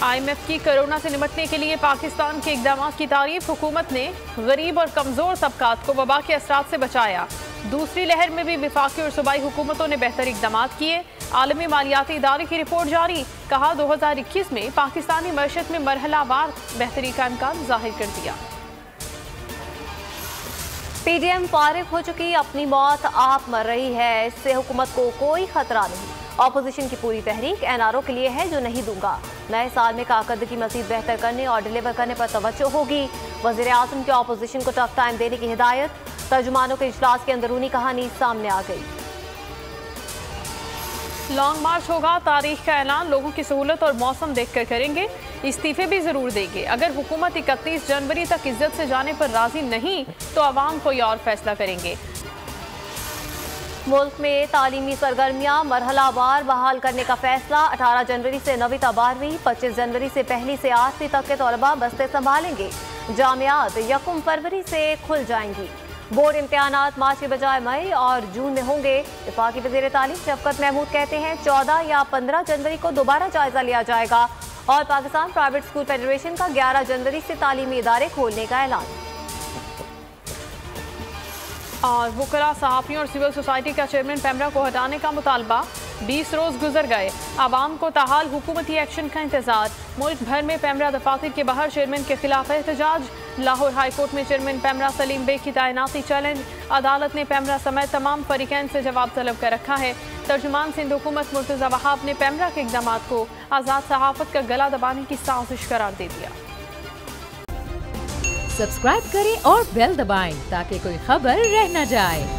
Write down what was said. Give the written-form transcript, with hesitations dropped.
IMF की corona से निपटने के लिए पाकिस्तान के इकदाम की तारीफ। हुकूमत ने गरीब और कमजोर तबकात को वबा के असरात से बचाया। दूसरी लहर में भी वफाकी और सूबाई हुकूमतों ने बेहतर इकदाम किए। आलमी मालियाती इदारे की रिपोर्ट जारी। कहा 2021 में पाकिस्तानी मईशत में मरहलावार बेहतरी का इम्कान जाहिर कर दिया। PDM फारिग हो चुकी, अपनी मौत आप मर रही है, इससे हुकूमत को कोई खतरा नहीं। ऑपोजिशन की पूरी तहरीक NRO के लिए है जो नहीं दूंगा। नए साल में कारकर्दगी मजीद बेहतर करने और डिलीवर करने पर तवज्जो होगी। वज़ीर आज़म की ऑपोजिशन को टफ टाइम देने की हिदायत। तर्जुमानों के इजलास की अंदरूनी कहानी सामने आ गई। लॉन्ग मार्च होगा, तारीख का ऐलान लोगों की सहूलत और मौसम देखकर करेंगे। इस्तीफे भी जरूर देंगे। अगर हुकूमत 31 जनवरी तक इज्जत से जाने पर राजी नहीं तो अवाम कोई और फैसला करेंगे। मुल्क में तालीमी सरगर्मियां मरहलावार बहाल करने का फैसला। 18 जनवरी से 9वीं ta 12वीं, 25 जनवरी से 1ली से 8वीं तक के तलबा बस्ते संभालेंगे। जामियात 1 फरवरी से खुल जाएंगी। बोर्ड इम्तिहानात मार्च के बजाय मई और जून में होंगे। वफाकी वज़ीर तालीम शफकत महमूद कहते हैं 14 या 15 जनवरी को दोबारा जायजा लिया जाएगा। और पाकिस्तान प्राइवेट स्कूल फेडरेशन का 11 जनवरी से तालीमी इदारे खोलने का ऐलान। और वुकरा, सहाफ़ियों और सिविल सोसाइटी का चेयरमैन पैमरा को हटाने का मुतालबा। 20 रोज गुजर गए, आवाम को ताहाल हुकूमती एक्शन का इंतजार। मुल्क भर में पैमरा दफातर के बाहर चेयरमैन के खिलाफ एहतजाज। लाहौर हाई कोर्ट में चेयरमैन पैमरा सलीम बेग की तैनाती चैलेंज। अदालत ने पैमरा समेत तमाम फरीकैन से जवाब तलब कर रखा है। तर्जुमान सिंध हुकूमत मुर्तज़ा वहाब ने पैमरा के इक़दाम को आज़ाद सहाफ़त का गला दबाने की साजिश करार दे दिया। सब्सक्राइब करें और बेल दबाएं ताकि कोई खबर रह न जाए।